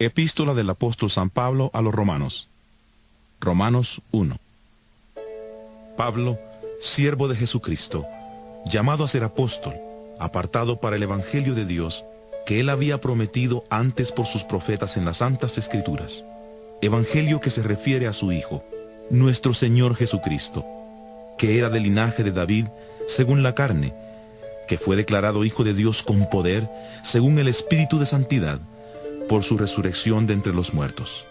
Epístola del apóstol San Pablo a los Romanos. Romanos 1. Pablo, siervo de Jesucristo, llamado a ser apóstol, apartado para el evangelio de Dios, que él había prometido antes por sus profetas en las santas escrituras. Evangelio que se refiere a su Hijo, nuestro Señor Jesucristo, que era del linaje de David, según la carne, que fue declarado Hijo de Dios con poder, según el Espíritu de Santidad, por su resurrección de entre los muertos.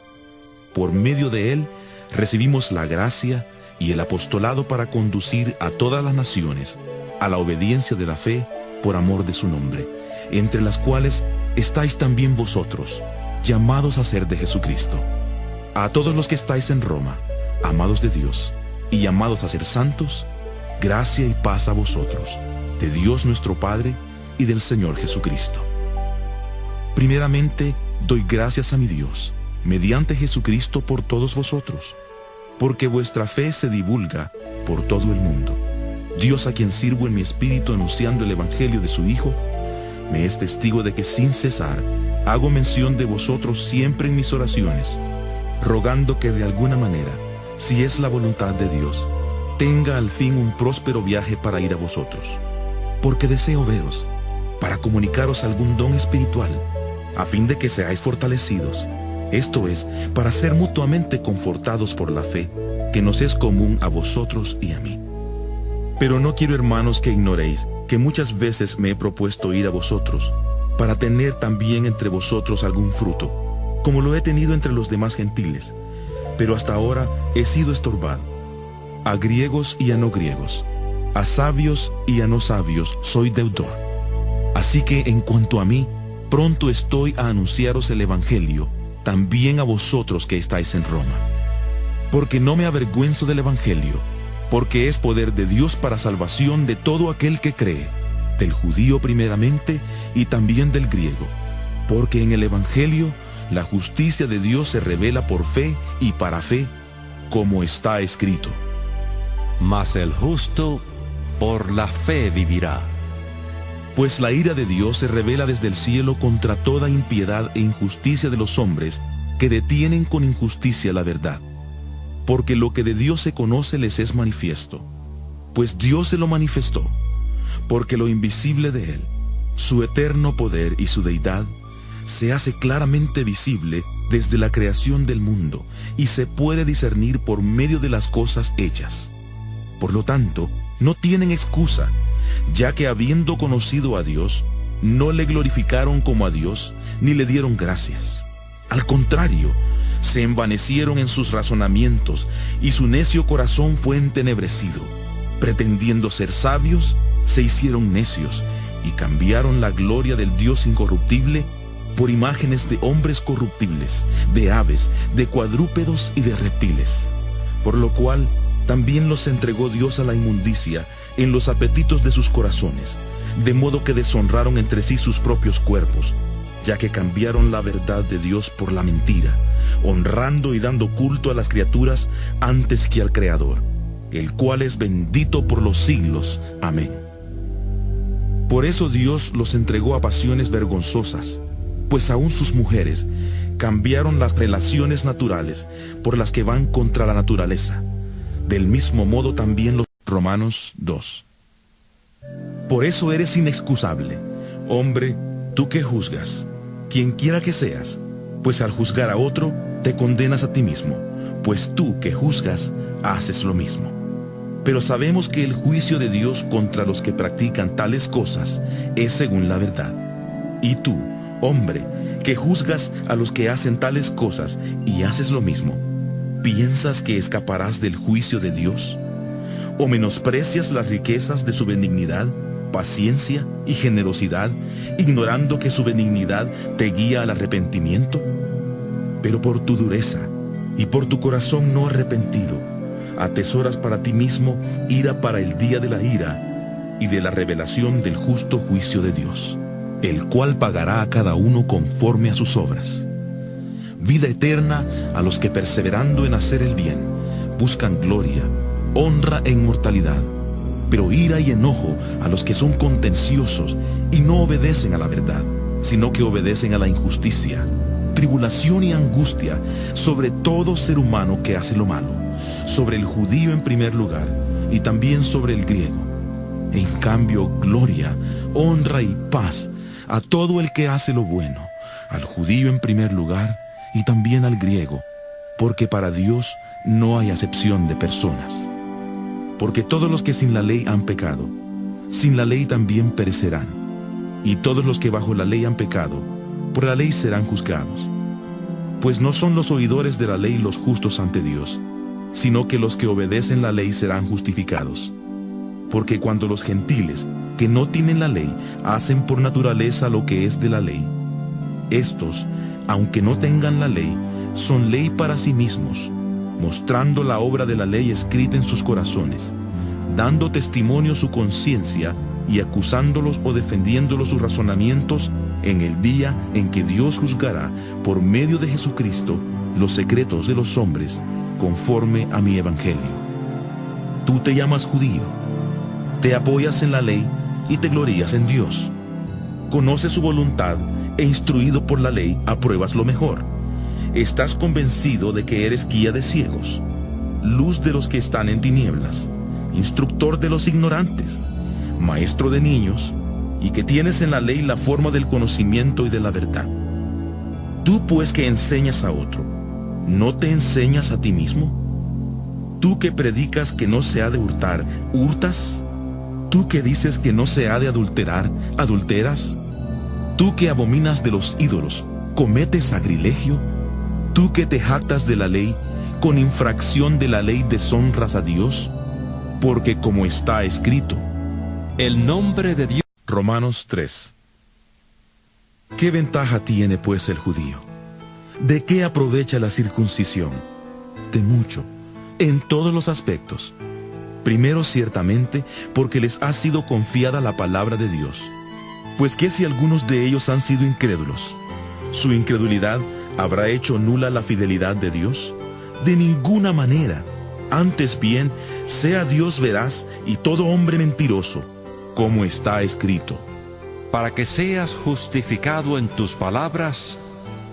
Por medio de él recibimos la gracia y el apostolado para conducir a todas las naciones a la obediencia de la fe por amor de su nombre, entre las cuales estáis también vosotros, llamados a ser de Jesucristo. A todos los que estáis en Roma, amados de Dios y llamados a ser santos, gracia y paz a vosotros, de Dios nuestro Padre y del Señor Jesucristo. Primeramente, doy gracias a mi Dios, mediante Jesucristo por todos vosotros, porque vuestra fe se divulga por todo el mundo. Dios, a quien sirvo en mi espíritu anunciando el evangelio de su Hijo, me es testigo de que sin cesar hago mención de vosotros siempre en mis oraciones, rogando que de alguna manera, si es la voluntad de Dios, tenga al fin un próspero viaje para ir a vosotros, porque deseo veros, para comunicaros algún don espiritual, a fin de que seáis fortalecidos, esto es, para ser mutuamente confortados por la fe, que nos es común a vosotros y a mí. Pero no quiero, hermanos, que ignoréis que muchas veces me he propuesto ir a vosotros, para tener también entre vosotros algún fruto, como lo he tenido entre los demás gentiles, pero hasta ahora he sido estorbado. A griegos y a no griegos, a sabios y a no sabios soy deudor. Así que en cuanto a mí, pronto estoy a anunciaros el evangelio, también a vosotros que estáis en Roma. Porque no me avergüenzo del evangelio, porque es poder de Dios para salvación de todo aquel que cree, del judío primeramente y también del griego. Porque en el evangelio la justicia de Dios se revela por fe y para fe, como está escrito: Mas el justo por la fe vivirá. Pues la ira de Dios se revela desde el cielo contra toda impiedad e injusticia de los hombres que detienen con injusticia la verdad. Porque lo que de Dios se conoce les es manifiesto, pues Dios se lo manifestó, porque lo invisible de él, su eterno poder y su deidad, se hace claramente visible desde la creación del mundo y se puede discernir por medio de las cosas hechas. Por lo tanto, no tienen excusa, ya que habiendo conocido a Dios, no le glorificaron como a Dios, ni le dieron gracias. Al contrario, se envanecieron en sus razonamientos, y su necio corazón fue entenebrecido. Pretendiendo ser sabios, se hicieron necios, y cambiaron la gloria del Dios incorruptible por imágenes de hombres corruptibles, de aves, de cuadrúpedos y de reptiles. Por lo cual, también los entregó Dios a la inmundicia, en los apetitos de sus corazones, de modo que deshonraron entre sí sus propios cuerpos, ya que cambiaron la verdad de Dios por la mentira, honrando y dando culto a las criaturas antes que al Creador, el cual es bendito por los siglos. Amén. Por eso Dios los entregó a pasiones vergonzosas, pues aún sus mujeres cambiaron las relaciones naturales por las que van contra la naturaleza. Del mismo modo también los Romanos 2. Por eso eres inexcusable, hombre, tú que juzgas, quien quiera que seas, pues al juzgar a otro, te condenas a ti mismo, pues tú que juzgas, haces lo mismo. Pero sabemos que el juicio de Dios contra los que practican tales cosas es según la verdad. Y tú, hombre, que juzgas a los que hacen tales cosas y haces lo mismo, ¿piensas que escaparás del juicio de Dios? ¿O menosprecias las riquezas de su benignidad, paciencia y generosidad, ignorando que su benignidad te guía al arrepentimiento? Pero por tu dureza y por tu corazón no arrepentido, atesoras para ti mismo ira para el día de la ira y de la revelación del justo juicio de Dios, el cual pagará a cada uno conforme a sus obras. Vida eterna a los que perseverando en hacer el bien, buscan gloria, honra e inmortalidad, pero ira y enojo a los que son contenciosos y no obedecen a la verdad, sino que obedecen a la injusticia. tribulación y angustia sobre todo ser humano que hace lo malo, sobre el judío en primer lugar y también sobre el griego. En cambio, gloria, honra y paz a todo el que hace lo bueno, al judío en primer lugar y también al griego, porque para Dios no hay acepción de personas. Porque todos los que sin la ley han pecado, sin la ley también perecerán, y todos los que bajo la ley han pecado, por la ley serán juzgados. Pues no son los oidores de la ley los justos ante Dios, sino que los que obedecen la ley serán justificados. Porque cuando los gentiles, que no tienen la ley, hacen por naturaleza lo que es de la ley, estos, aunque no tengan la ley, son ley para sí mismos, mostrando la obra de la ley escrita en sus corazones, dando testimonio su conciencia y acusándolos o defendiéndolos sus razonamientos en el día en que Dios juzgará por medio de Jesucristo los secretos de los hombres conforme a mi evangelio. Tú te llamas judío, te apoyas en la ley y te glorías en Dios. Conoces su voluntad e instruido por la ley apruebas lo mejor. Estás convencido de que eres guía de ciegos, luz de los que están en tinieblas, instructor de los ignorantes, maestro de niños, y que tienes en la ley la forma del conocimiento y de la verdad. Tú pues que enseñas a otro, ¿no te enseñas a ti mismo? Tú que predicas que no se ha de hurtar, ¿hurtas? Tú que dices que no se ha de adulterar, ¿adulteras? Tú que abominas de los ídolos, ¿cometes sacrilegio? Tú que te jactas de la ley, con infracción de la ley deshonras a Dios, porque como está escrito, el nombre de Dios. Romanos 3. ¿Qué ventaja tiene pues el judío? ¿De qué aprovecha la circuncisión? De mucho, en todos los aspectos. Primero, ciertamente, porque les ha sido confiada la palabra de Dios. Pues que si algunos de ellos han sido incrédulos, ¿su incredulidad habrá hecho nula la fidelidad de Dios? De ninguna manera. Antes bien, sea Dios veraz y todo hombre mentiroso, como está escrito. Para que seas justificado en tus palabras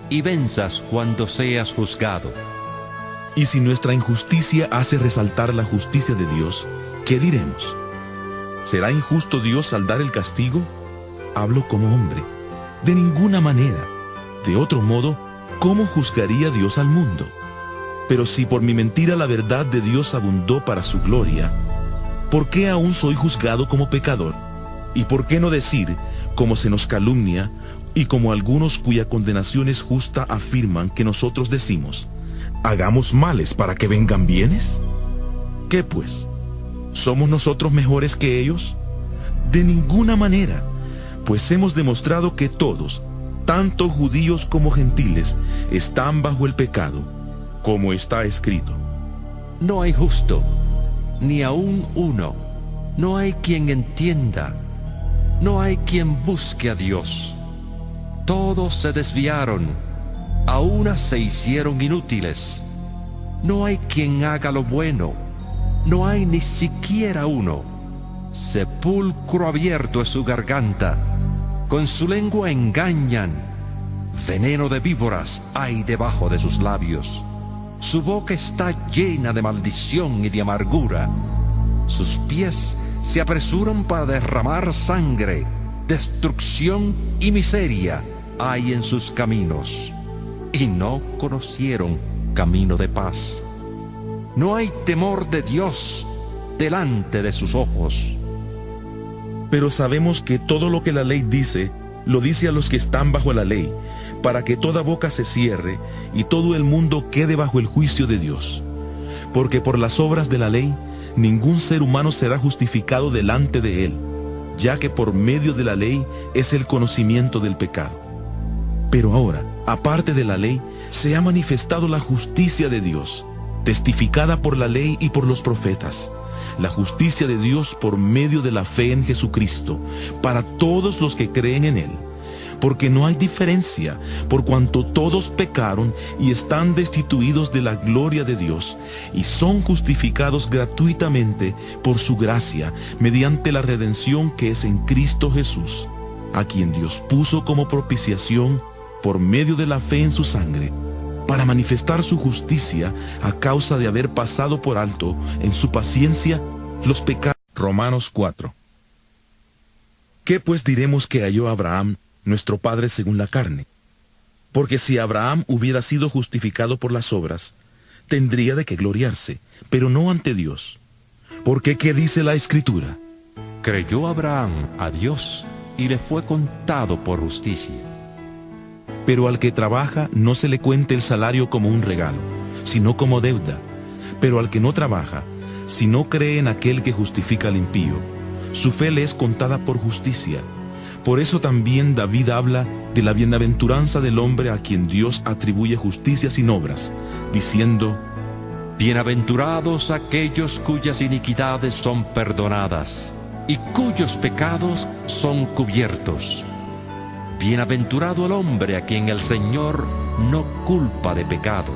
y venzas cuando seas juzgado. Y si nuestra injusticia hace resaltar la justicia de Dios, ¿qué diremos? ¿Será injusto Dios al dar el castigo? Hablo como hombre. De ninguna manera. De otro modo, ¿cómo juzgaría Dios al mundo? Pero si por mi mentira la verdad de Dios abundó para su gloria, ¿por qué aún soy juzgado como pecador? ¿Y por qué no decir, como se nos calumnia, y como algunos cuya condenación es justa afirman que nosotros decimos, ¿hagamos males para que vengan bienes? ¿Qué pues? ¿Somos nosotros mejores que ellos? De ninguna manera, pues hemos demostrado que todos, tanto judíos como gentiles, están bajo el pecado, como está escrito. No hay justo, ni aun uno. No hay quien entienda. No hay quien busque a Dios. Todos se desviaron, a una se hicieron inútiles. No hay quien haga lo bueno. No hay ni siquiera uno. Sepulcro abierto es su garganta. Con su lengua engañan. Veneno de víboras hay debajo de sus labios. Su boca está llena de maldición y de amargura. Sus pies se apresuran para derramar sangre. Destrucción y miseria hay en sus caminos. Y no conocieron camino de paz. No hay temor de Dios delante de sus ojos. Pero sabemos que todo lo que la ley dice, lo dice a los que están bajo la ley, para que toda boca se cierre y todo el mundo quede bajo el juicio de Dios. Porque por las obras de la ley, ningún ser humano será justificado delante de él, ya que por medio de la ley es el conocimiento del pecado. Pero ahora, aparte de la ley, se ha manifestado la justicia de Dios, testificada por la ley y por los profetas, la justicia de Dios por medio de la fe en Jesucristo, para todos los que creen en Él. Porque no hay diferencia, por cuanto todos pecaron y están destituidos de la gloria de Dios, y son justificados gratuitamente por su gracia, mediante la redención que es en Cristo Jesús, a quien Dios puso como propiciación por medio de la fe en su sangre, para manifestar su justicia a causa de haber pasado por alto en su paciencia los pecados. Romanos 4. ¿Qué pues diremos que halló Abraham, nuestro padre según la carne? Porque si Abraham hubiera sido justificado por las obras, tendría de qué gloriarse, pero no ante Dios. Porque ¿qué dice la Escritura? Creyó Abraham a Dios y le fue contado por justicia. Pero al que trabaja no se le cuente el salario como un regalo, sino como deuda. Pero al que no trabaja, si no cree en aquel que justifica al impío, su fe le es contada por justicia. Por eso también David habla de la bienaventuranza del hombre a quien Dios atribuye justicia sin obras, diciendo: Bienaventurados aquellos cuyas iniquidades son perdonadas y cuyos pecados son cubiertos. Bienaventurado el hombre a quien el Señor no culpa de pecado.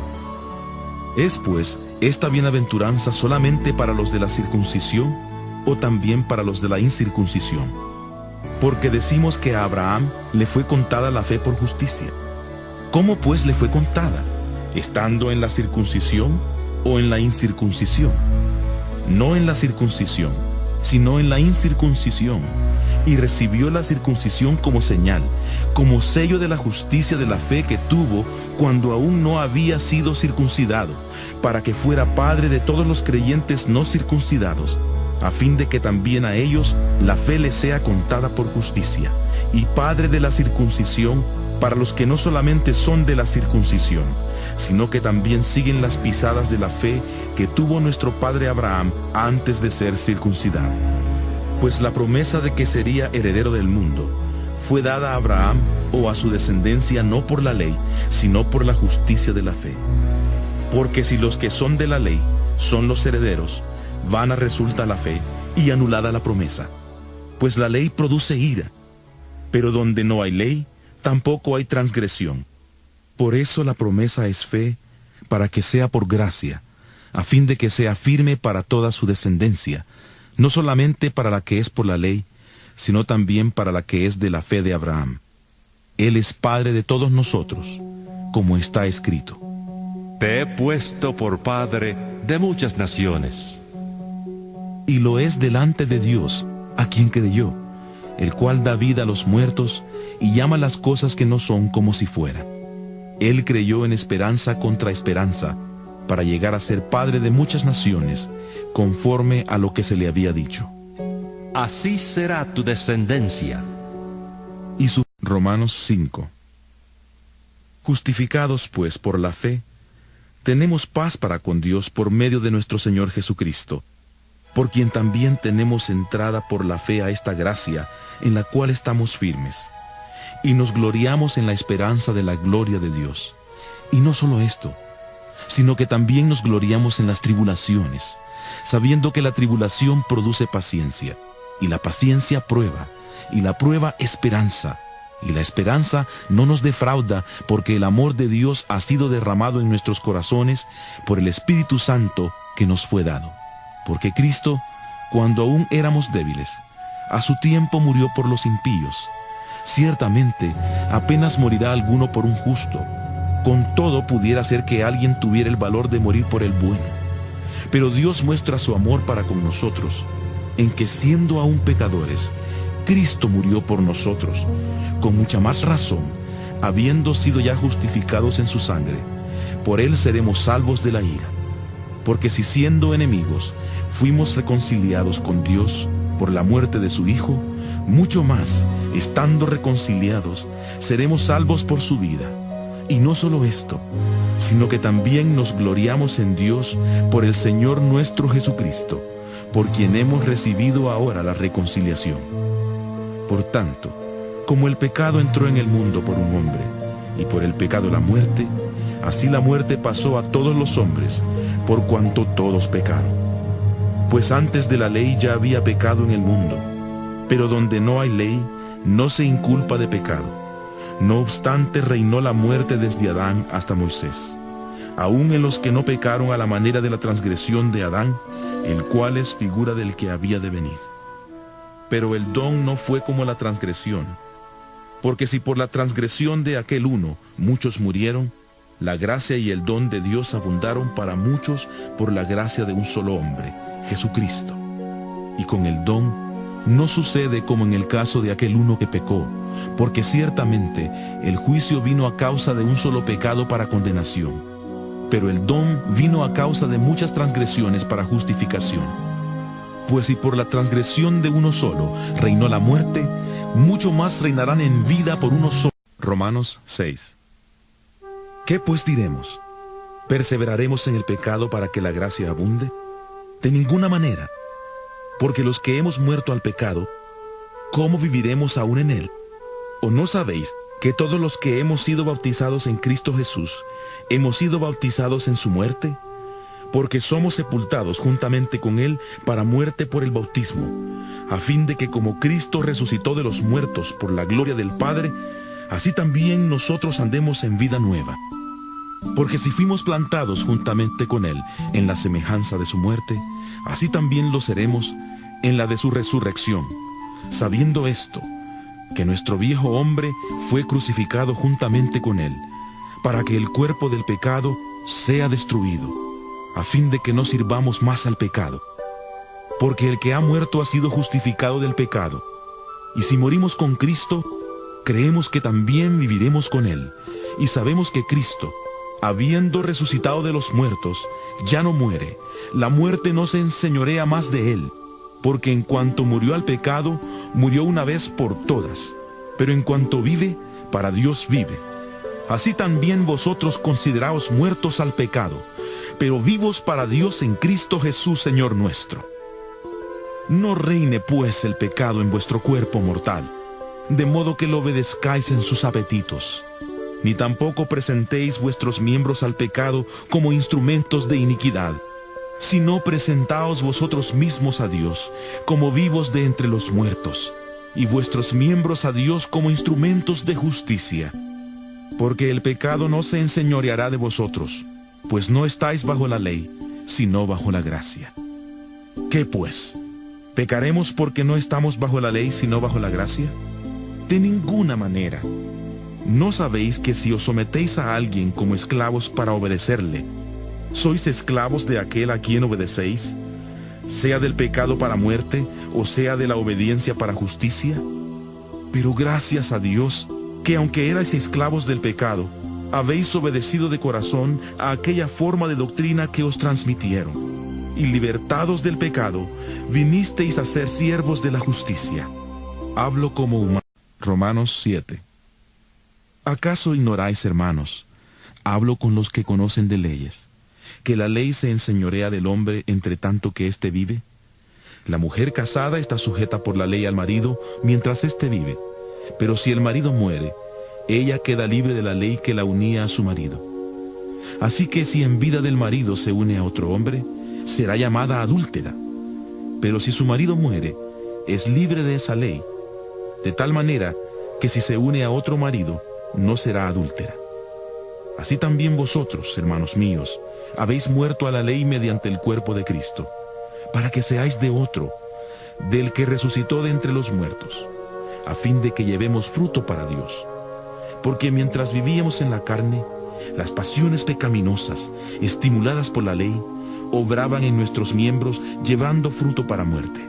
¿Es pues esta bienaventuranza solamente para los de la circuncisión o también para los de la incircuncisión? Porque decimos que a Abraham le fue contada la fe por justicia. ¿Cómo pues le fue contada? ¿Estando en la circuncisión o en la incircuncisión? No en la circuncisión, sino en la incircuncisión. Y recibió la circuncisión como señal, como sello de la justicia de la fe que tuvo cuando aún no había sido circuncidado, para que fuera padre de todos los creyentes no circuncidados, a fin de que también a ellos la fe les sea contada por justicia, y padre de la circuncisión para los que no solamente son de la circuncisión, sino que también siguen las pisadas de la fe que tuvo nuestro padre Abraham antes de ser circuncidado. Pues la promesa de que sería heredero del mundo fue dada a Abraham o a su descendencia no por la ley, sino por la justicia de la fe. Porque si los que son de la ley son los herederos, vana resulta la fe y anulada la promesa. Pues la ley produce ira, pero donde no hay ley, tampoco hay transgresión. Por eso la promesa es fe, para que sea por gracia, a fin de que sea firme para toda su descendencia, no solamente para la que es por la ley, sino también para la que es de la fe de Abraham. Él es Padre de todos nosotros, como está escrito: Te he puesto por padre de muchas naciones. Y lo es delante de Dios, a quien creyó, el cual da vida a los muertos y llama las cosas que no son como si fueran. Él creyó en esperanza contra esperanza, para llegar a ser padre de muchas naciones, conforme a lo que se le había dicho. Así será tu descendencia. Y su Romanos 5. Justificados pues por la fe, tenemos paz para con Dios por medio de nuestro Señor Jesucristo, por quien también tenemos entrada por la fe a esta gracia en la cual estamos firmes, y nos gloriamos en la esperanza de la gloria de Dios. Y no solo esto, sino que también nos gloriamos en las tribulaciones, sabiendo que la tribulación produce paciencia, y la paciencia prueba, y la prueba esperanza, y la esperanza no nos defrauda, porque el amor de Dios ha sido derramado en nuestros corazones por el Espíritu Santo que nos fue dado. Porque Cristo, cuando aún éramos débiles, a su tiempo murió por los impíos. Ciertamente, apenas morirá alguno por un justo. Con todo pudiera ser que alguien tuviera el valor de morir por el bueno. Pero Dios muestra su amor para con nosotros, en que siendo aún pecadores, Cristo murió por nosotros, con mucha más razón, habiendo sido ya justificados en su sangre, por él seremos salvos de la ira. Porque si siendo enemigos, fuimos reconciliados con Dios por la muerte de su Hijo, mucho más, estando reconciliados, seremos salvos por su vida. Y no solo esto, sino que también nos gloriamos en Dios por el Señor nuestro Jesucristo, por quien hemos recibido ahora la reconciliación. Por tanto, como el pecado entró en el mundo por un hombre, y por el pecado la muerte, así la muerte pasó a todos los hombres, por cuanto todos pecaron. Pues antes de la ley ya había pecado en el mundo, pero donde no hay ley, no se inculpa de pecado. No obstante, reinó la muerte desde Adán hasta Moisés, aun en los que no pecaron a la manera de la transgresión de Adán, el cual es figura del que había de venir. Pero el don no fue como la transgresión, Porque si por la transgresión de aquel uno muchos murieron, la gracia y el don de Dios abundaron para muchos por la gracia de un solo hombre, Jesucristo. Y con el don no sucede como en el caso de aquel uno que pecó, porque ciertamente el juicio vino a causa de un solo pecado para condenación, pero el don vino a causa de muchas transgresiones para justificación. Pues si por la transgresión de uno solo reinó la muerte, mucho más reinarán en vida por uno solo. Romanos 6. ¿Qué pues diremos? ¿Perseveraremos en el pecado para que la gracia abunde? De ninguna manera, porque los que hemos muerto al pecado, ¿cómo viviremos aún en él? ¿O no sabéis que todos los que hemos sido bautizados en Cristo Jesús, hemos sido bautizados en su muerte? Porque somos sepultados juntamente con él para muerte por el bautismo, a fin de que como Cristo resucitó de los muertos por la gloria del Padre, así también nosotros andemos en vida nueva. Porque si fuimos plantados juntamente con él en la semejanza de su muerte, así también lo seremos en la de su resurrección, sabiendo esto, que nuestro viejo hombre fue crucificado juntamente con él, para que el cuerpo del pecado sea destruido, a fin de que no sirvamos más al pecado. Porque el que ha muerto ha sido justificado del pecado, y si morimos con Cristo, creemos que también viviremos con él, y sabemos que Cristo, habiendo resucitado de los muertos, ya no muere, la muerte no se enseñorea más de él, porque en cuanto murió al pecado, murió una vez por todas, pero en cuanto vive, para Dios vive. Así también vosotros consideraos muertos al pecado, pero vivos para Dios en Cristo Jesús Señor nuestro. No reine pues el pecado en vuestro cuerpo mortal, de modo que lo obedezcáis en sus apetitos, ni tampoco presentéis vuestros miembros al pecado como instrumentos de iniquidad, sino presentaos vosotros mismos a Dios como vivos de entre los muertos, y vuestros miembros a Dios como instrumentos de justicia. Porque el pecado no se enseñoreará de vosotros, pues no estáis bajo la ley, sino bajo la gracia. ¿Qué pues? ¿Pecaremos porque no estamos bajo la ley, sino bajo la gracia? De ninguna manera. ¿No sabéis que si os sometéis a alguien como esclavos para obedecerle, sois esclavos de aquel a quien obedecéis, sea del pecado para muerte, o sea de la obediencia para justicia? Pero gracias a Dios, que aunque erais esclavos del pecado, habéis obedecido de corazón a aquella forma de doctrina que os transmitieron, y libertados del pecado, vinisteis a ser siervos de la justicia. Hablo como humano. Romanos 7. ¿Acaso ignoráis, hermanos? Hablo con los que conocen de leyes, que la ley se enseñorea del hombre entre tanto que éste vive. La mujer casada está sujeta por la ley al marido mientras éste vive, pero si el marido muere, ella queda libre de la ley que la unía a su marido. Así que si en vida del marido se une a otro hombre, será llamada adúltera. Pero si su marido muere, es libre de esa ley, de tal manera que si se une a otro marido, no será adúltera. Así también vosotros, hermanos míos, habéis muerto a la ley mediante el cuerpo de Cristo, para que seáis de otro, del que resucitó de entre los muertos, a fin de que llevemos fruto para Dios. Porque mientras vivíamos en la carne, las pasiones pecaminosas, estimuladas por la ley, obraban en nuestros miembros llevando fruto para muerte.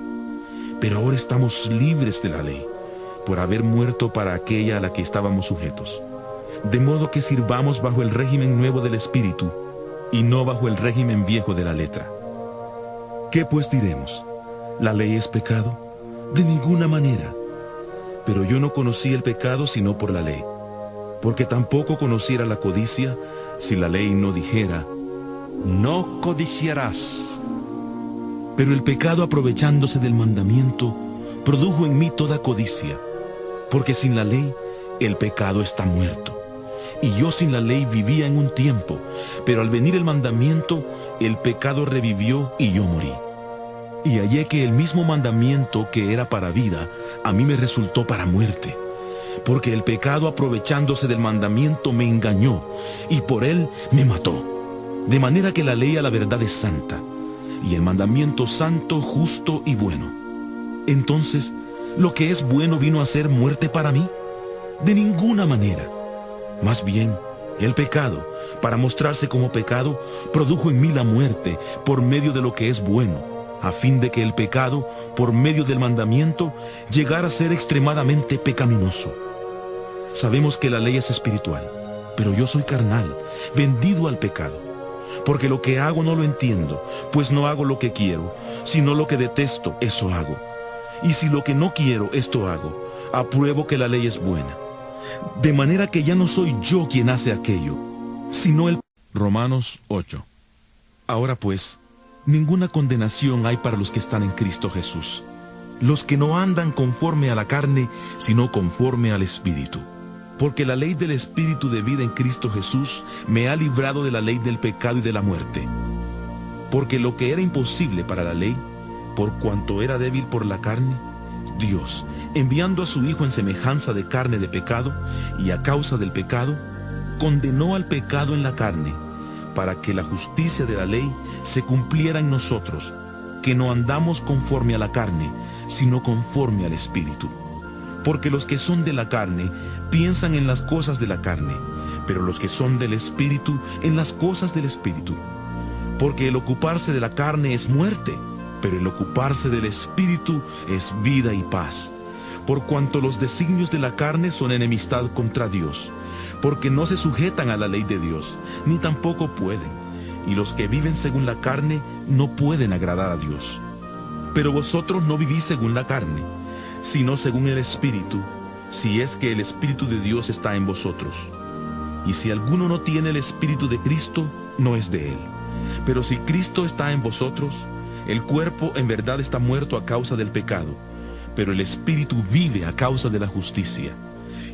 Pero ahora estamos libres de la ley, por haber muerto para aquella a la que estábamos sujetos. De modo que sirvamos bajo el régimen nuevo del Espíritu, y no bajo el régimen viejo de la letra. ¿Qué pues diremos? ¿La ley es pecado? De ninguna manera. Pero yo no conocí el pecado sino por la ley, porque tampoco conociera la codicia si la ley no dijera, no codiciarás. Pero el pecado, aprovechándose del mandamiento, produjo en mí toda codicia, porque sin la ley el pecado está muerto. Y yo sin la ley vivía en un tiempo, pero al venir el mandamiento, el pecado revivió y yo morí. Y hallé que el mismo mandamiento que era para vida, a mí me resultó para muerte. Porque el pecado, aprovechándose del mandamiento, me engañó, y por él me mató. De manera que la ley a la verdad es santa, y el mandamiento santo, justo y bueno. Entonces, ¿lo que es bueno vino a ser muerte para mí? De ninguna manera. Más bien, el pecado, para mostrarse como pecado, produjo en mí la muerte por medio de lo que es bueno, a fin de que el pecado, por medio del mandamiento, llegara a ser extremadamente pecaminoso. Sabemos que la ley es espiritual, pero yo soy carnal, vendido al pecado. Porque lo que hago no lo entiendo, pues no hago lo que quiero, sino lo que detesto, eso hago. Y si lo que no quiero, esto hago, apruebo que la ley es buena. De manera que ya no soy yo quien hace aquello, sino el... Romanos 8. Ahora pues, ninguna condenación hay para los que están en Cristo Jesús, los que no andan conforme a la carne, sino conforme al Espíritu. Porque la ley del Espíritu de vida en Cristo Jesús me ha librado de la ley del pecado y de la muerte. Porque lo que era imposible para la ley, por cuanto era débil por la carne, Dios, enviando a su Hijo en semejanza de carne de pecado, y a causa del pecado, condenó al pecado en la carne, para que la justicia de la ley se cumpliera en nosotros, que no andamos conforme a la carne, sino conforme al Espíritu. Porque los que son de la carne piensan en las cosas de la carne, pero los que son del Espíritu en las cosas del Espíritu. Porque el ocuparse de la carne es muerte, pero el ocuparse del Espíritu es vida y paz. Por cuanto los designios de la carne son enemistad contra Dios, porque no se sujetan a la ley de Dios, ni tampoco pueden, y los que viven según la carne no pueden agradar a Dios. Pero vosotros no vivís según la carne, sino según el Espíritu, si es que el Espíritu de Dios está en vosotros. Y si alguno no tiene el Espíritu de Cristo, no es de él. Pero si Cristo está en vosotros, el cuerpo en verdad está muerto a causa del pecado, pero el Espíritu vive a causa de la justicia.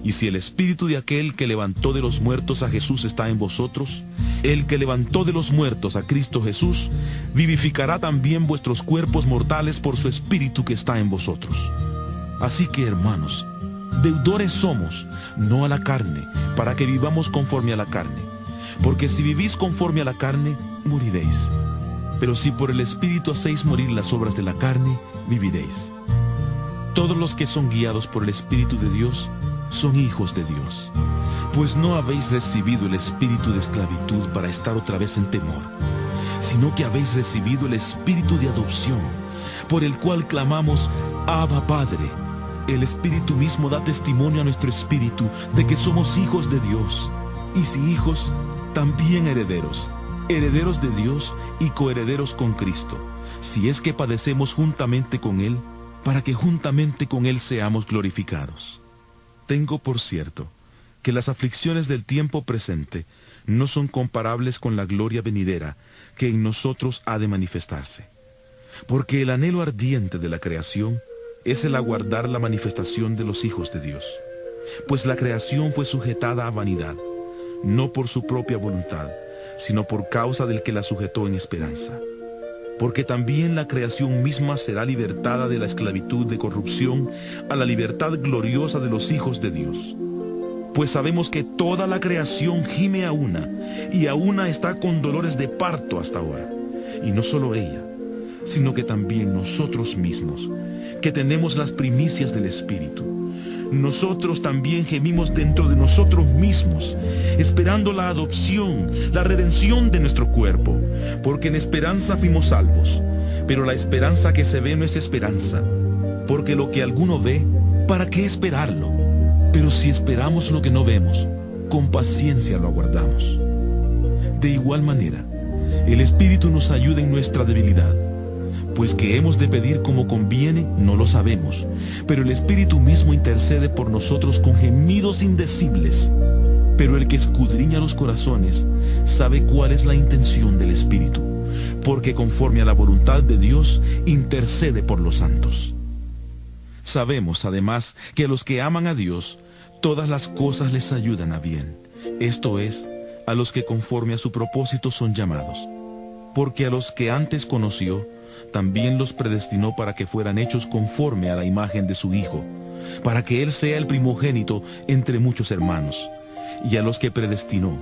Y si el Espíritu de aquel que levantó de los muertos a Jesús está en vosotros, el que levantó de los muertos a Cristo Jesús, vivificará también vuestros cuerpos mortales por su Espíritu que está en vosotros. Así que, hermanos, deudores somos, no a la carne, para que vivamos conforme a la carne. Porque si vivís conforme a la carne, moriréis. Pero si por el Espíritu hacéis morir las obras de la carne, viviréis. Todos los que son guiados por el Espíritu de Dios son hijos de Dios. Pues no habéis recibido el espíritu de esclavitud para estar otra vez en temor, sino que habéis recibido el Espíritu de adopción, por el cual clamamos, Abba, Padre. El Espíritu mismo da testimonio a nuestro espíritu de que somos hijos de Dios, y si hijos, también herederos, herederos de Dios y coherederos con Cristo, si es que padecemos juntamente con Él, para que juntamente con Él seamos glorificados. Tengo por cierto que las aflicciones del tiempo presente no son comparables con la gloria venidera que en nosotros ha de manifestarse. Porque el anhelo ardiente de la creación es el aguardar la manifestación de los hijos de Dios. Pues la creación fue sujetada a vanidad, no por su propia voluntad, sino por causa del que la sujetó en esperanza. Porque también la creación misma será libertada de la esclavitud de corrupción a la libertad gloriosa de los hijos de Dios. Pues sabemos que toda la creación gime a una, y a una está con dolores de parto hasta ahora. Y no solo ella, sino que también nosotros mismos, que tenemos las primicias del Espíritu. Nosotros también gemimos dentro de nosotros mismos, esperando la adopción, la redención de nuestro cuerpo, porque en esperanza fuimos salvos. Pero la esperanza que se ve no es esperanza, porque lo que alguno ve, ¿para qué esperarlo? Pero si esperamos lo que no vemos, con paciencia lo aguardamos. De igual manera, el Espíritu nos ayuda en nuestra debilidad, pues que hemos de pedir como conviene, no lo sabemos, pero el Espíritu mismo intercede por nosotros con gemidos indecibles. Pero el que escudriña los corazones sabe cuál es la intención del Espíritu, porque conforme a la voluntad de Dios intercede por los santos. Sabemos además que a los que aman a Dios, todas las cosas les ayudan a bien, esto es, a los que conforme a su propósito son llamados. Porque a los que antes conoció, también los predestinó para que fueran hechos conforme a la imagen de su Hijo, para que Él sea el primogénito entre muchos hermanos. Y a los que predestinó,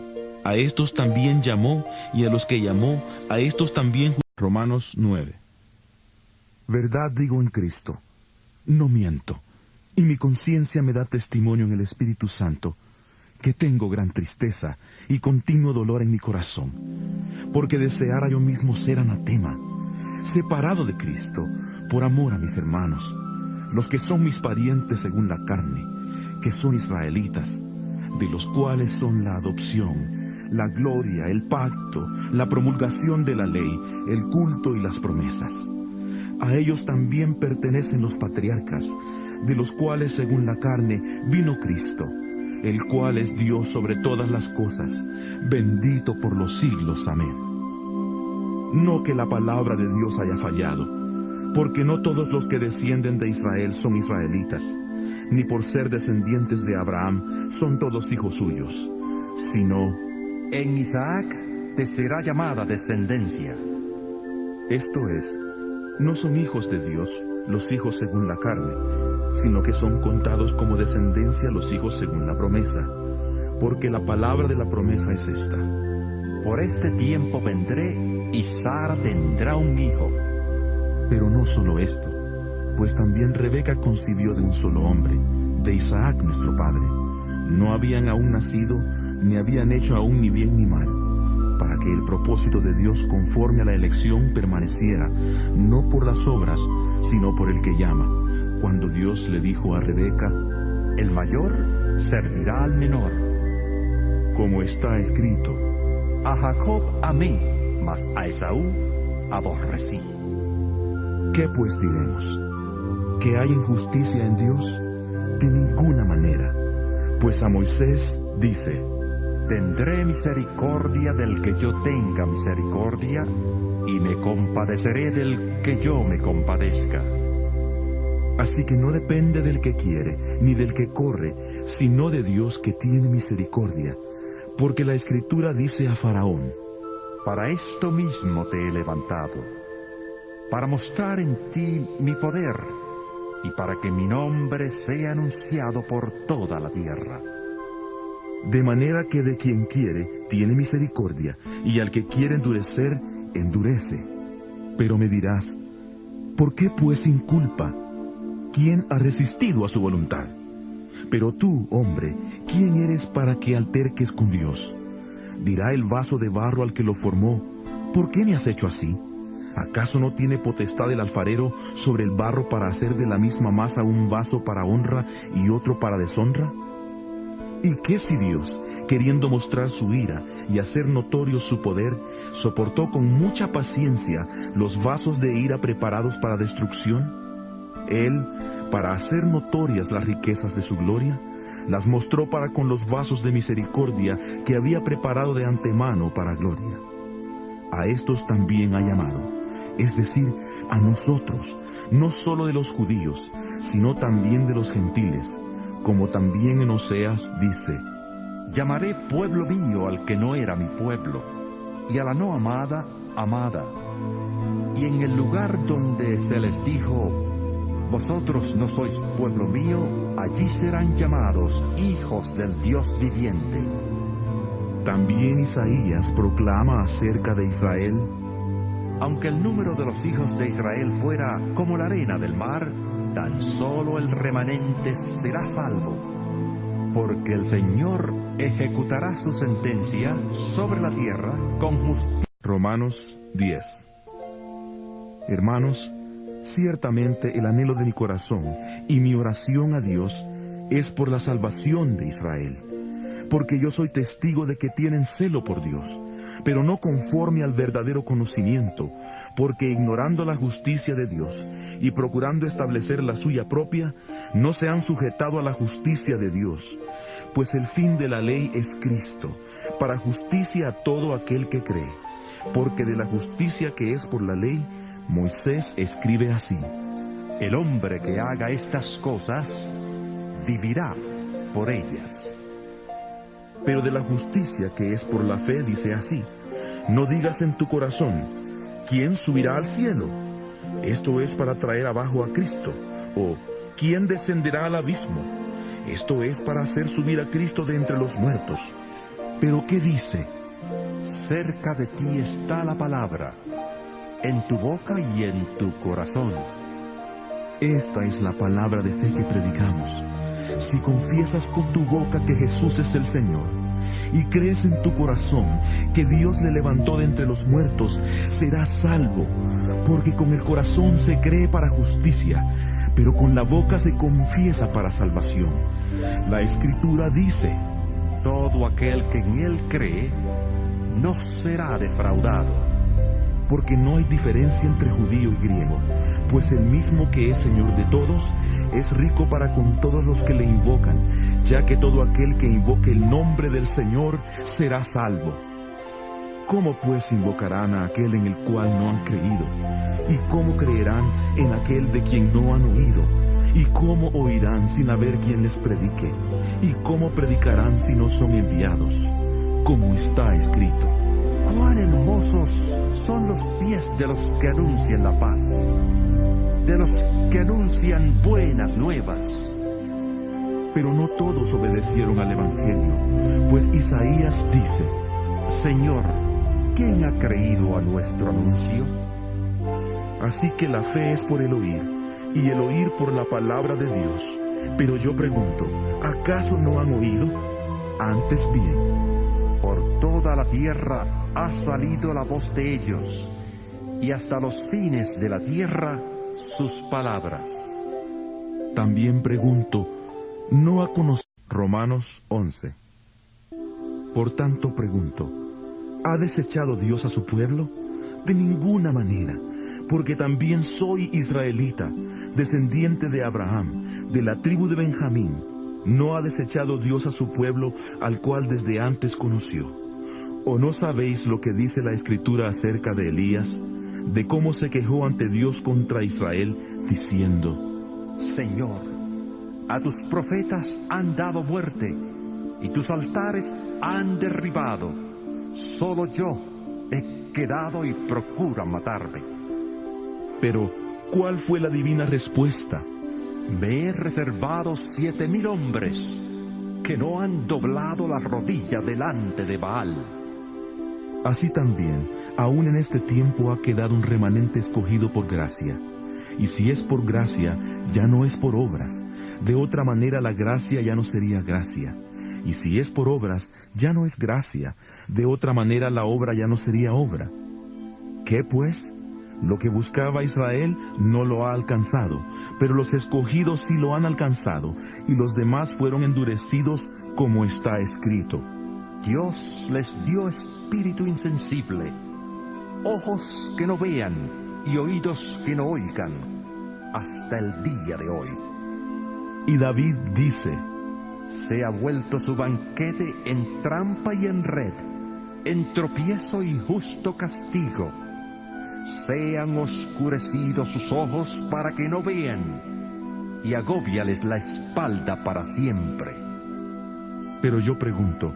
a estos también llamó, y a los que llamó, a estos también. Romanos 9. Verdad digo en Cristo, no miento, Y mi conciencia me da testimonio en el Espíritu Santo que tengo gran tristeza y continuo dolor en mi corazón, porque deseara yo mismo ser anatema, separado de Cristo, por amor a mis hermanos, los que son mis parientes según la carne, que son israelitas, de los cuales son la adopción, la gloria, el pacto, la promulgación de la ley, el culto y las promesas. A ellos también pertenecen los patriarcas, de los cuales según la carne vino Cristo, el cual es Dios sobre todas las cosas, bendito por los siglos. Amén. No que la palabra de Dios haya fallado, porque no todos los que descienden de Israel son israelitas, ni por ser descendientes de Abraham son todos hijos suyos, sino en Isaac te será llamada descendencia. Esto es, no son hijos de Dios los hijos según la carne, sino que son contados como descendencia los hijos según la promesa, porque la palabra de la promesa es esta: por este tiempo vendré y Sara tendrá un hijo. Pero no solo esto, pues también Rebeca concibió de un solo hombre, de Isaac nuestro padre. No habían aún nacido, ni habían hecho aún ni bien ni mal, para que el propósito de Dios conforme a la elección permaneciera, no por las obras, sino por el que llama, cuando Dios le dijo a Rebeca: el mayor servirá al menor. Como está escrito: a Jacob amé, mas a Esaú aborrecí. ¿Qué pues diremos? ¿Que hay injusticia en Dios? De ninguna manera, pues a Moisés dice: tendré misericordia del que yo tenga misericordia, y me compadeceré del que yo me compadezca. Así que no depende del que quiere, ni del que corre, sino de Dios que tiene misericordia. Porque la Escritura dice a Faraón: para esto mismo te he levantado, para mostrar en ti mi poder, y para que mi nombre sea anunciado por toda la tierra. De manera que de quien quiere, tiene misericordia, y al que quiere endurecer, endurece. Pero me dirás: ¿por qué pues sin culpa? ¿Quién ha resistido a su voluntad? Pero tú, hombre, ¿quién eres para que alterques con Dios? Dirá el vaso de barro al que lo formó: ¿por qué me has hecho así? ¿Acaso no tiene potestad el alfarero sobre el barro para hacer de la misma masa un vaso para honra y otro para deshonra? ¿Y qué si Dios, queriendo mostrar su ira y hacer notorio su poder, soportó con mucha paciencia los vasos de ira preparados para destrucción? Él, para hacer notorias las riquezas de su gloria, las mostró para con los vasos de misericordia que había preparado de antemano para gloria. A estos también ha llamado, es decir, a nosotros, no solo de los judíos, sino también de los gentiles, como también en Oseas dice: llamaré pueblo mío al que no era mi pueblo, y a la no amada, amada. Y en el lugar donde se les dijo: vosotros no sois pueblo mío, allí serán llamados hijos del Dios viviente. También Isaías proclama acerca de Israel: aunque el número de los hijos de Israel fuera como la arena del mar, tan solo el remanente será salvo, porque el Señor ejecutará su sentencia sobre la tierra con justicia. Romanos 10. Hermanos, ciertamente el anhelo de mi corazón y mi oración a Dios es por la salvación de Israel, porque yo soy testigo de que tienen celo por Dios, pero no conforme al verdadero conocimiento, porque ignorando la justicia de Dios y procurando establecer la suya propia, no se han sujetado a la justicia de Dios, pues el fin de la ley es Cristo, para justicia a todo aquel que cree, porque de la justicia que es por la ley, Moisés escribe así: el hombre que haga estas cosas vivirá por ellas. Pero de la justicia que es por la fe dice así: no digas en tu corazón: ¿quién subirá al cielo? Esto es para traer abajo a Cristo. O ¿quién descenderá al abismo? Esto es para hacer subir a Cristo de entre los muertos. Pero ¿qué dice? Cerca de ti está la palabra, en tu boca y en tu corazón. Esta es la palabra de fe que predicamos. Si confiesas con tu boca que Jesús es el Señor, y crees en tu corazón que Dios le levantó de entre los muertos, serás salvo, porque con el corazón se cree para justicia, pero con la boca se confiesa para salvación. La Escritura dice: todo aquel que en Él cree no será defraudado. Porque no hay diferencia entre judío y griego, pues el mismo que es Señor de todos, es rico para con todos los que le invocan, ya que todo aquel que invoque el nombre del Señor será salvo. ¿Cómo pues invocarán a aquel en el cual no han creído? ¿Y cómo creerán en aquel de quien no han oído? ¿Y cómo oirán sin haber quien les predique? ¿Y cómo predicarán si no son enviados? Como está escrito: Cuán hermosos son los pies de los que anuncian la paz, de los que anuncian buenas nuevas. Pero no todos obedecieron al Evangelio, pues Isaías dice: Señor, ¿quién ha creído a nuestro anuncio? Así que la fe es por el oír, y el oír por la palabra de Dios. Pero yo pregunto, ¿acaso no han oído? Antes bien, por toda la tierra ha salido la voz de ellos, y hasta los fines de la tierra sus palabras. También pregunto, ¿no ha conocido? Romanos 11. Por tanto pregunto, ¿ha desechado Dios a su pueblo? De ninguna manera, porque también soy israelita, descendiente de Abraham, de la tribu de Benjamín. ¿No ha desechado Dios a su pueblo, al cual desde antes conoció? ¿O no sabéis lo que dice la Escritura acerca de Elías, de cómo se quejó ante Dios contra Israel, diciendo: Señor, a tus profetas han dado muerte, y tus altares han derribado. Solo yo he quedado y procuran matarme. Pero, ¿cuál fue la divina respuesta? Me he reservado 7,000 hombres que no han doblado la rodilla delante de Baal. Así también, aún en este tiempo ha quedado un remanente escogido por gracia. Y si es por gracia, ya no es por obras. De otra manera la gracia ya no sería gracia. Y si es por obras, ya no es gracia. De otra manera la obra ya no sería obra. ¿Qué pues? Lo que buscaba Israel no lo ha alcanzado, pero los escogidos sí lo han alcanzado, y los demás fueron endurecidos, como está escrito: Dios les dio espíritu insensible, ojos que no vean y oídos que no oigan, hasta el día de hoy. Y David dice: se ha vuelto su banquete en trampa y en red, en tropiezo y justo castigo. Sean oscurecidos sus ojos para que no vean, y agóbiales la espalda para siempre. Pero yo pregunto,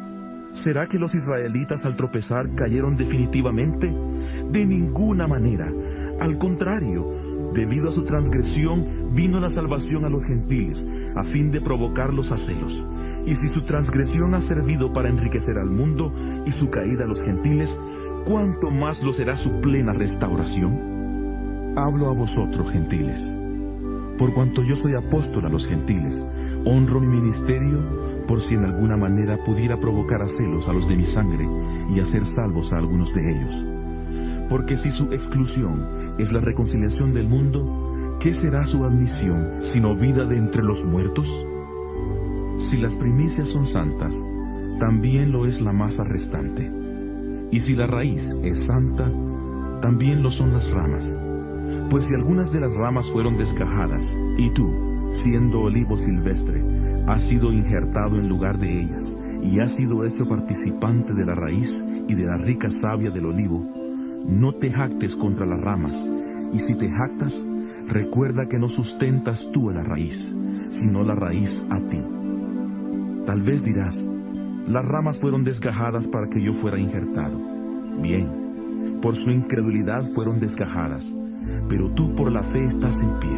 ¿será que los israelitas al tropezar cayeron definitivamente? De ninguna manera. Al contrario, debido a su transgresión vino la salvación a los gentiles, a fin de provocarlos a celos. Y si su transgresión ha servido para enriquecer al mundo y su caída a los gentiles, ¿cuánto más lo será su plena restauración? Hablo a vosotros, gentiles. Por cuanto yo soy apóstol a los gentiles, honro mi ministerio, por si en alguna manera pudiera provocar a celos a los de mi sangre y hacer salvos a algunos de ellos. Porque si su exclusión es la reconciliación del mundo, ¿qué será su admisión sino vida de entre los muertos? Si las primicias son santas, también lo es la masa restante. Y si la raíz es santa, también lo son las ramas. Pues si algunas de las ramas fueron desgajadas, y tú, siendo olivo silvestre, has sido injertado en lugar de ellas, y has sido hecho participante de la raíz y de la rica savia del olivo, no te jactes contra las ramas, y si te jactas, recuerda que no sustentas tú a la raíz, sino la raíz a ti. Tal vez dirás: las ramas fueron desgajadas para que yo fuera injertado. Bien, por su incredulidad fueron desgajadas, pero tú por la fe estás en pie.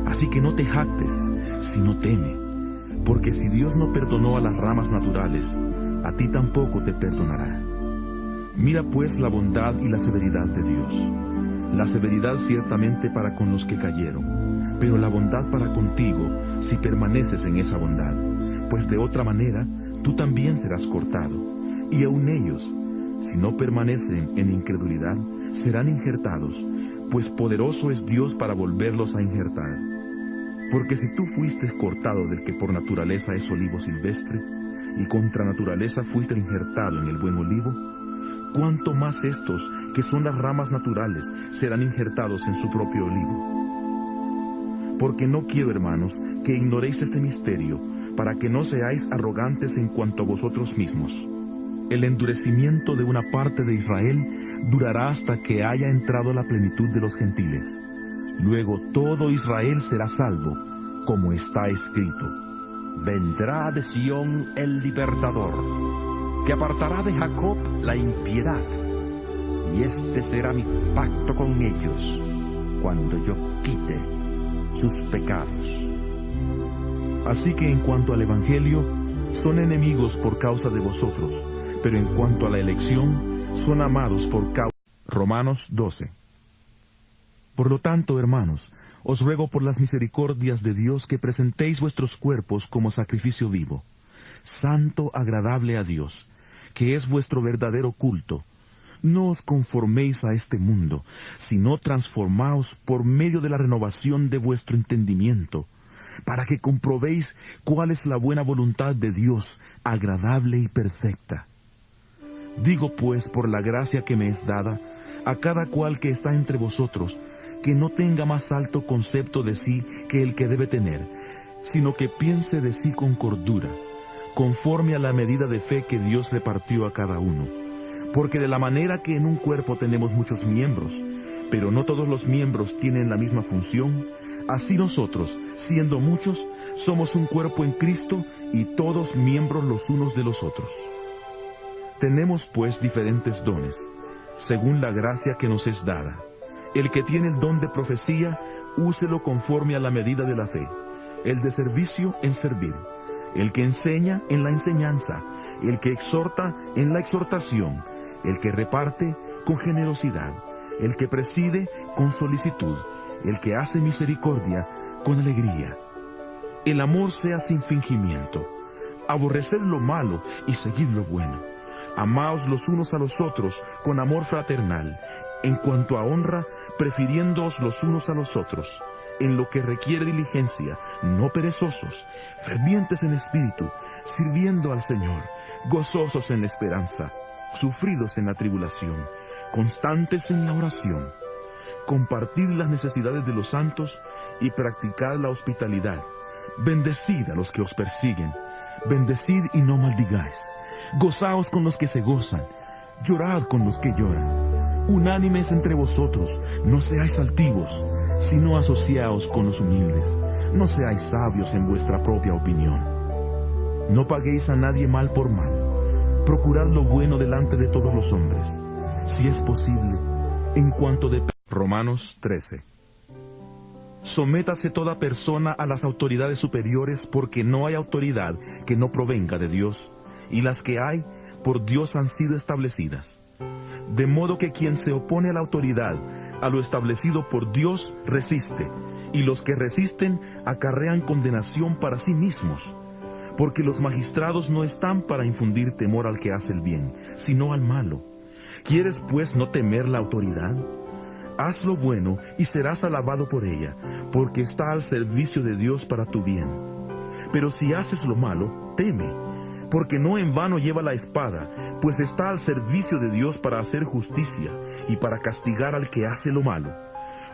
Así que no te jactes, sino teme, porque si Dios no perdonó a las ramas naturales, a ti tampoco te perdonará. Mira pues la bondad y la severidad de Dios. la severidad ciertamente para con los que cayeron, pero la bondad para contigo si permaneces en esa bondad, pues de otra manera tú también serás cortado, y aun ellos, si no permanecen en incredulidad, serán injertados, pues poderoso es Dios para volverlos a injertar. Porque si tú fuiste cortado del que por naturaleza es olivo silvestre, y contra naturaleza fuiste injertado en el buen olivo, cuánto más estos, que son las ramas naturales, serán injertados en su propio olivo. Porque no quiero, hermanos, que ignoréis este misterio, para que no seáis arrogantes en cuanto a vosotros mismos. El endurecimiento de una parte de Israel durará hasta que haya entrado la plenitud de los gentiles. Luego todo Israel será salvo, como está escrito. Vendrá de Sión el libertador, que apartará de Jacob la impiedad, y este será mi pacto con ellos, cuando yo quite sus pecados. Así que en cuanto al Evangelio, son enemigos por causa de vosotros, pero en cuanto a la elección, son amados por causa. Romanos 12. Por lo tanto, hermanos, os ruego por las misericordias de Dios que presentéis vuestros cuerpos como sacrificio vivo, santo, agradable a Dios, que es vuestro verdadero culto. No os conforméis a este mundo, sino transformaos por medio de la renovación de vuestro entendimiento, para que comprobéis cuál es la buena voluntad de Dios, agradable y perfecta. Digo pues, por la gracia que me es dada, a cada cual que está entre vosotros, que no tenga más alto concepto de sí que el que debe tener, sino que piense de sí con cordura, conforme a la medida de fe que Dios repartió a cada uno. Porque de la manera que en un cuerpo tenemos muchos miembros, pero no todos los miembros tienen la misma función, así nosotros, siendo muchos, somos un cuerpo en Cristo y todos miembros los unos de los otros. Tenemos pues diferentes dones, según la gracia que nos es dada. El que tiene el don de profecía, úselo conforme a la medida de la fe. El de servicio, en servir. El que enseña, en la enseñanza. El que exhorta, en la exhortación. El que reparte, con generosidad. El que preside, con solicitud. El que hace misericordia, con alegría. El amor sea sin fingimiento. Aborreced lo malo y seguid lo bueno. Amaos los unos a los otros con amor fraternal. En cuanto a honra, prefiriéndoos los unos a los otros. En lo que requiere diligencia, no perezosos, fervientes en espíritu, sirviendo al Señor, gozosos en la esperanza, sufridos en la tribulación, constantes en la oración. Compartid las necesidades de los santos y practicad la hospitalidad. Bendecid a los que os persiguen. Bendecid y no maldigáis. Gozaos con los que se gozan. Llorad con los que lloran. Unánimes entre vosotros, no seáis altivos, sino asociaos con los humildes. No seáis sabios en vuestra propia opinión. No paguéis a nadie mal por mal. Procurad lo bueno delante de todos los hombres, si es posible, en cuanto de... Romanos 13. Sométase toda persona a las autoridades superiores, porque no hay autoridad que no provenga de Dios, y las que hay, por Dios han sido establecidas. De modo que quien se opone a la autoridad, a lo establecido por Dios, resiste, y los que resisten acarrean condenación para sí mismos, porque los magistrados no están para infundir temor al que hace el bien, sino al malo. ¿Quieres pues no temer la autoridad? Haz lo bueno y serás alabado por ella, porque está al servicio de Dios para tu bien. Pero si haces lo malo, teme, porque no en vano lleva la espada, pues está al servicio de Dios para hacer justicia y para castigar al que hace lo malo.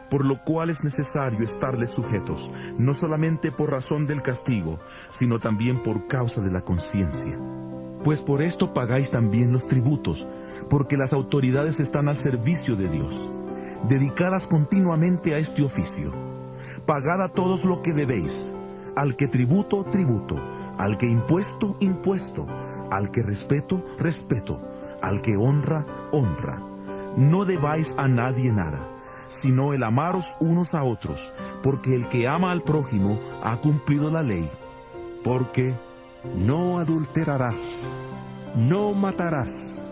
Por lo cual es necesario estarles sujetos, no solamente por razón del castigo, sino también por causa de la conciencia. Pues por esto pagáis también los tributos, porque las autoridades están al servicio de Dios, dedicadas continuamente a este oficio. Pagad a todos lo que debéis, al que tributo, tributo, al que impuesto, impuesto, al que respeto, respeto, al que honra, honra. No debáis a nadie nada, sino el amaros unos a otros, porque el que ama al prójimo ha cumplido la ley. Porque no adulterarás, no matarás,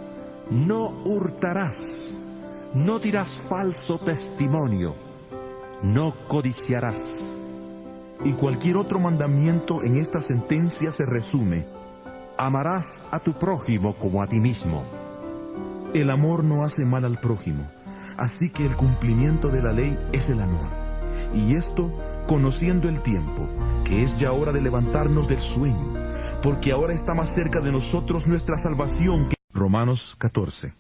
no hurtarás, no dirás falso testimonio, no codiciarás. Y cualquier otro mandamiento en esta sentencia se resume: amarás a tu prójimo como a ti mismo. El amor no hace mal al prójimo, así que el cumplimiento de la ley es el amor. Y esto, conociendo el tiempo, que es ya hora de levantarnos del sueño, porque ahora está más cerca de nosotros nuestra salvación que... Romanos 14.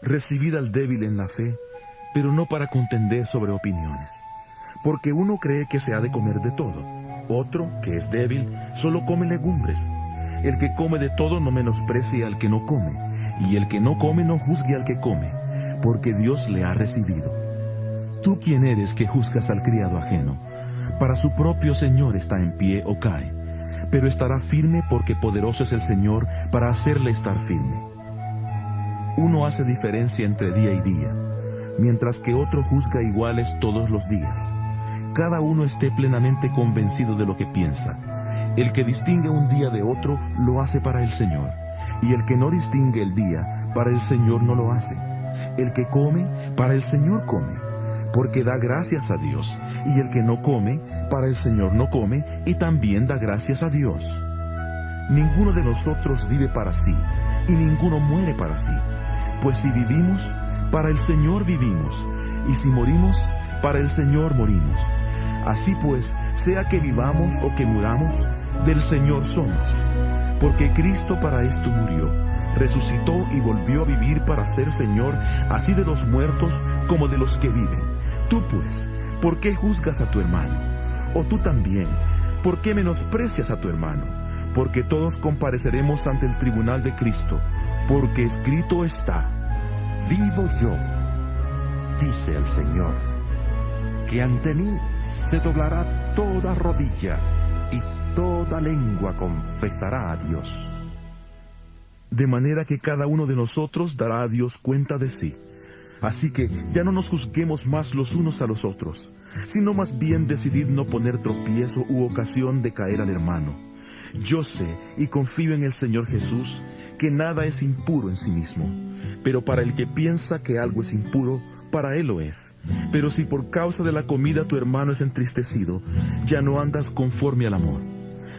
Recibid al débil en la fe, pero no para contender sobre opiniones. Porque uno cree que se ha de comer de todo, otro, que es débil, solo come legumbres. El que come de todo no menosprecie al que no come, y el que no come no juzgue al que come, porque Dios le ha recibido. ¿Tú quién eres que juzgas al criado ajeno? Para su propio Señor está en pie o cae, pero estará firme porque poderoso es el Señor para hacerle estar firme. Uno hace diferencia entre día y día, mientras que otro juzga iguales todos los días. Cada uno esté plenamente convencido de lo que piensa. El que distingue un día de otro lo hace para el Señor, y el que no distingue el día, para el Señor no lo hace. El que come, para el Señor come, porque da gracias a Dios, y el que no come, para el Señor no come, y también da gracias a Dios. Ninguno de nosotros vive para sí, y ninguno muere para sí. Pues si vivimos, para el Señor vivimos, y si morimos, para el Señor morimos. Así pues, sea que vivamos o que muramos, del Señor somos. Porque Cristo para esto murió, resucitó y volvió a vivir para ser Señor, así de los muertos como de los que viven. Tú pues, ¿por qué juzgas a tu hermano? O tú también, ¿por qué menosprecias a tu hermano? Porque todos compareceremos ante el tribunal de Cristo, porque escrito está: vivo yo, dice el Señor, que ante mí se doblará toda rodilla y toda lengua confesará a Dios. De manera que cada uno de nosotros dará a Dios cuenta de sí. Así que ya no nos juzguemos más los unos a los otros, sino más bien decidid no poner tropiezo u ocasión de caer al hermano. Yo sé y confío en el Señor Jesús que nada es impuro en sí mismo, pero para el que piensa que algo es impuro, para él lo es. Pero si por causa de la comida tu hermano es entristecido, ya no andas conforme al amor.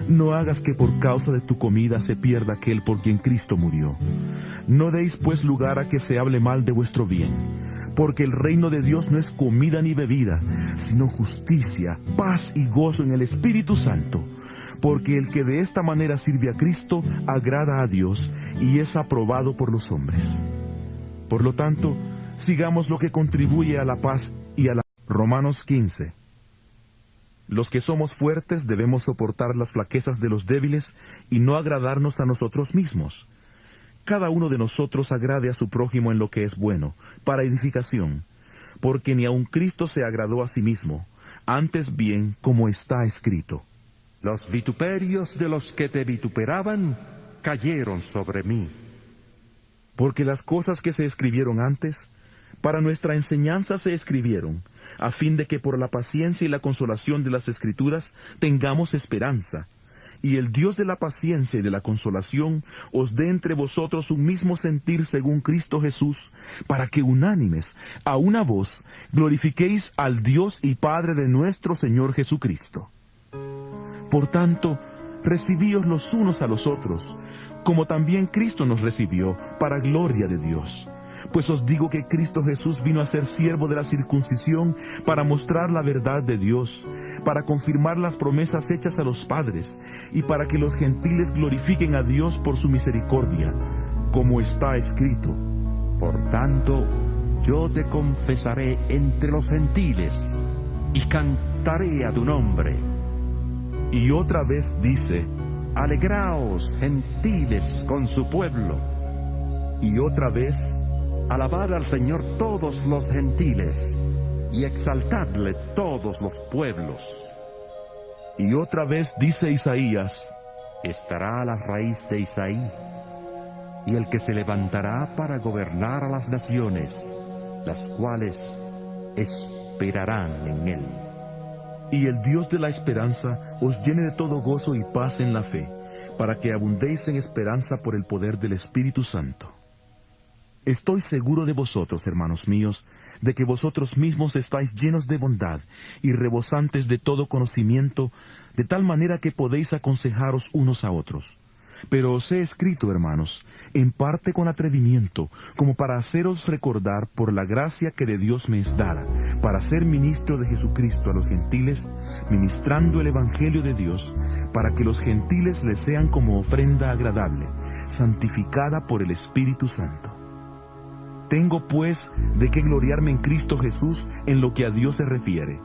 No hagas que por causa de tu comida se pierda aquel por quien Cristo murió. No deis pues lugar a que se hable mal de vuestro bien, porque el reino de Dios no es comida ni bebida, sino justicia, paz y gozo en el Espíritu Santo. Porque el que de esta manera sirve a Cristo agrada a Dios y es aprobado por los hombres. Por lo tanto, sigamos lo que contribuye a la paz y a la... Romanos 15. Los que somos fuertes debemos soportar las flaquezas de los débiles y no agradarnos a nosotros mismos. Cada uno de nosotros agrade a su prójimo en lo que es bueno, para edificación, porque ni aun Cristo se agradó a sí mismo, antes bien, como está escrito: los vituperios de los que te vituperaban cayeron sobre mí. Porque las cosas que se escribieron antes, para nuestra enseñanza se escribieron, a fin de que por la paciencia y la consolación de las Escrituras tengamos esperanza. Y el Dios de la paciencia y de la consolación os dé entre vosotros un mismo sentir según Cristo Jesús, para que unánimes, a una voz, glorifiquéis al Dios y Padre de nuestro Señor Jesucristo. Por tanto, recibíos los unos a los otros, como también Cristo nos recibió, para gloria de Dios. Pues os digo que Cristo Jesús vino a ser siervo de la circuncisión para mostrar la verdad de Dios, para confirmar las promesas hechas a los padres, y para que los gentiles glorifiquen a Dios por su misericordia, como está escrito: por tanto, yo te confesaré entre los gentiles, y cantaré a tu nombre. Y otra vez dice: alegraos, gentiles, con su pueblo. Y otra vez: alabad al Señor todos los gentiles, y exaltadle todos los pueblos. Y otra vez dice Isaías: estará la raíz de Isaí, y el que se levantará para gobernar a las naciones, las cuales esperarán en él. Y el Dios de la esperanza os llene de todo gozo y paz en la fe, para que abundéis en esperanza por el poder del Espíritu Santo. Estoy seguro de vosotros, hermanos míos, de que vosotros mismos estáis llenos de bondad y rebosantes de todo conocimiento, de tal manera que podéis aconsejaros unos a otros. Pero os he escrito, hermanos, en parte con atrevimiento, como para haceros recordar por la gracia que de Dios me es dada, para ser ministro de Jesucristo a los gentiles, ministrando el Evangelio de Dios, para que los gentiles les sean como ofrenda agradable, santificada por el Espíritu Santo. Tengo pues de qué gloriarme en Cristo Jesús en lo que a Dios se refiere,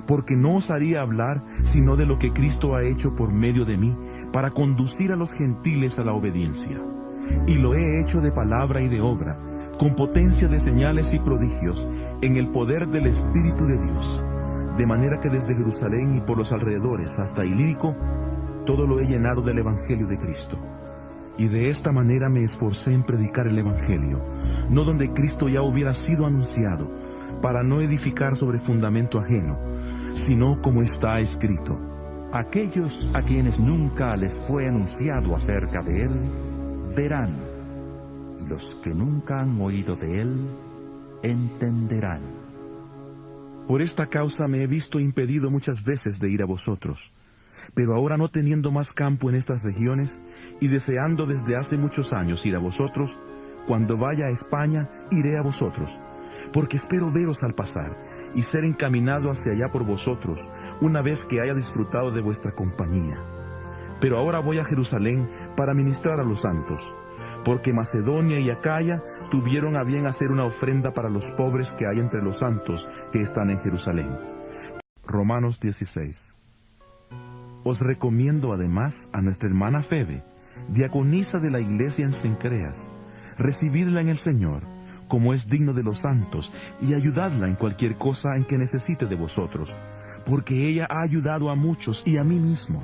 porque no osaría hablar sino de lo que Cristo ha hecho por medio de mí, para conducir a los gentiles a la obediencia. Y lo he hecho de palabra y de obra, con potencia de señales y prodigios, en el poder del Espíritu de Dios, de manera que desde Jerusalén y por los alrededores hasta Ilírico, todo lo he llenado del Evangelio de Cristo. Y de esta manera me esforcé en predicar el Evangelio, no donde Cristo ya hubiera sido anunciado, para no edificar sobre fundamento ajeno, sino como está escrito: aquellos a quienes nunca les fue anunciado acerca de Él, verán, y los que nunca han oído de Él, entenderán. Por esta causa me he visto impedido muchas veces de ir a vosotros. Pero ahora, no teniendo más campo en estas regiones, y deseando desde hace muchos años ir a vosotros, cuando vaya a España, iré a vosotros, porque espero veros al pasar, y ser encaminado hacia allá por vosotros, una vez que haya disfrutado de vuestra compañía. Pero ahora voy a Jerusalén para ministrar a los santos, porque Macedonia y Acaya tuvieron a bien hacer una ofrenda para los pobres que hay entre los santos que están en Jerusalén. Romanos 16. Os recomiendo además a nuestra hermana Febe, diaconisa de la iglesia en Cencreas. Recibidla en el Señor, como es digno de los santos, y ayudadla en cualquier cosa en que necesite de vosotros, porque ella ha ayudado a muchos y a mí mismo.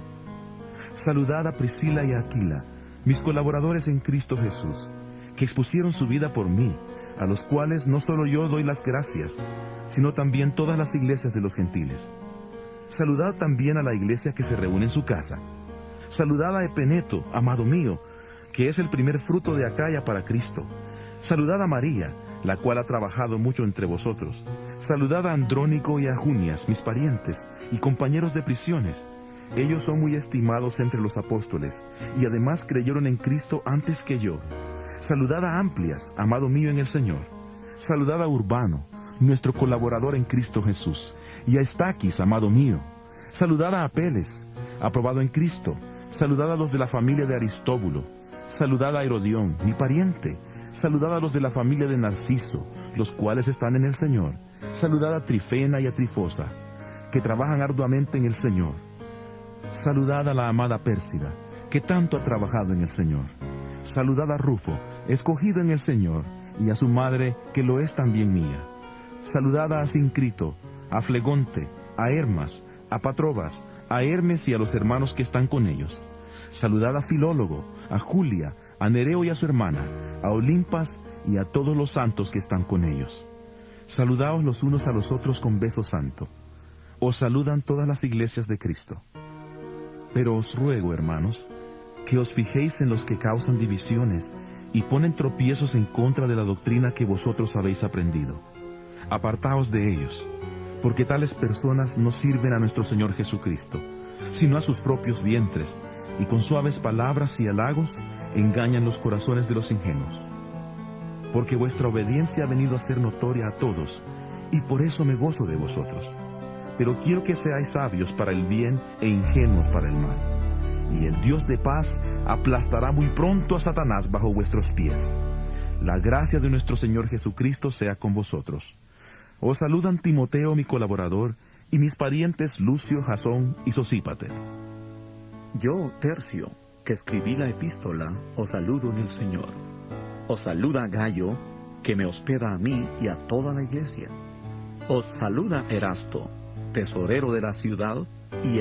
Saludad a Priscila y a Aquila, mis colaboradores en Cristo Jesús, que expusieron su vida por mí, a los cuales no solo yo doy las gracias, sino también todas las iglesias de los gentiles. Saludad también a la iglesia que se reúne en su casa. Saludad a Epeneto, amado mío, que es el primer fruto de Acaya para Cristo. Saludad a María, la cual ha trabajado mucho entre vosotros. Saludad a Andrónico y a Junias, mis parientes y compañeros de prisiones. Ellos son muy estimados entre los apóstoles, y además creyeron en Cristo antes que yo. Saludad a Amplias, amado mío en el Señor. Saludad a Urbano, nuestro colaborador en Cristo Jesús, y a Estaquis, amado mío. Saludad a Apeles, aprobado en Cristo. Saludad a los de la familia de Aristóbulo. Saludad a Herodión, mi pariente. Saludad a los de la familia de Narciso, los cuales están en el Señor. Saludad a Trifena y a Trifosa, que trabajan arduamente en el Señor. Saludad a la amada Pérsida, que tanto ha trabajado en el Señor. Saludad a Rufo, escogido en el Señor, y a su madre, que lo es también mía. Saludad a Asincrito, a Flegonte, a Hermas, a Patrobas, a Hermes y a los hermanos que están con ellos. Saludad a Filólogo, a Julia, a Nereo y a su hermana, a Olimpas y a todos los santos que están con ellos. Saludaos los unos a los otros con beso santo. Os saludan todas las iglesias de Cristo. Pero os ruego, hermanos, que os fijéis en los que causan divisiones y ponen tropiezos en contra de la doctrina que vosotros habéis aprendido. Apartaos de ellos, porque tales personas no sirven a nuestro Señor Jesucristo, sino a sus propios vientres, y con suaves palabras y halagos engañan los corazones de los ingenuos. Porque vuestra obediencia ha venido a ser notoria a todos, y por eso me gozo de vosotros. Pero quiero que seáis sabios para el bien e ingenuos para el mal. Y el Dios de paz aplastará muy pronto a Satanás bajo vuestros pies. La gracia de nuestro Señor Jesucristo sea con vosotros. Os saludan Timoteo, mi colaborador, y mis parientes Lucio, Jasón y Sosípater. Yo, Tercio, que escribí la epístola, os saludo en el Señor. Os saluda Gayo, que me hospeda a mí y a toda la iglesia. Os saluda Erasto, tesorero de la ciudad, y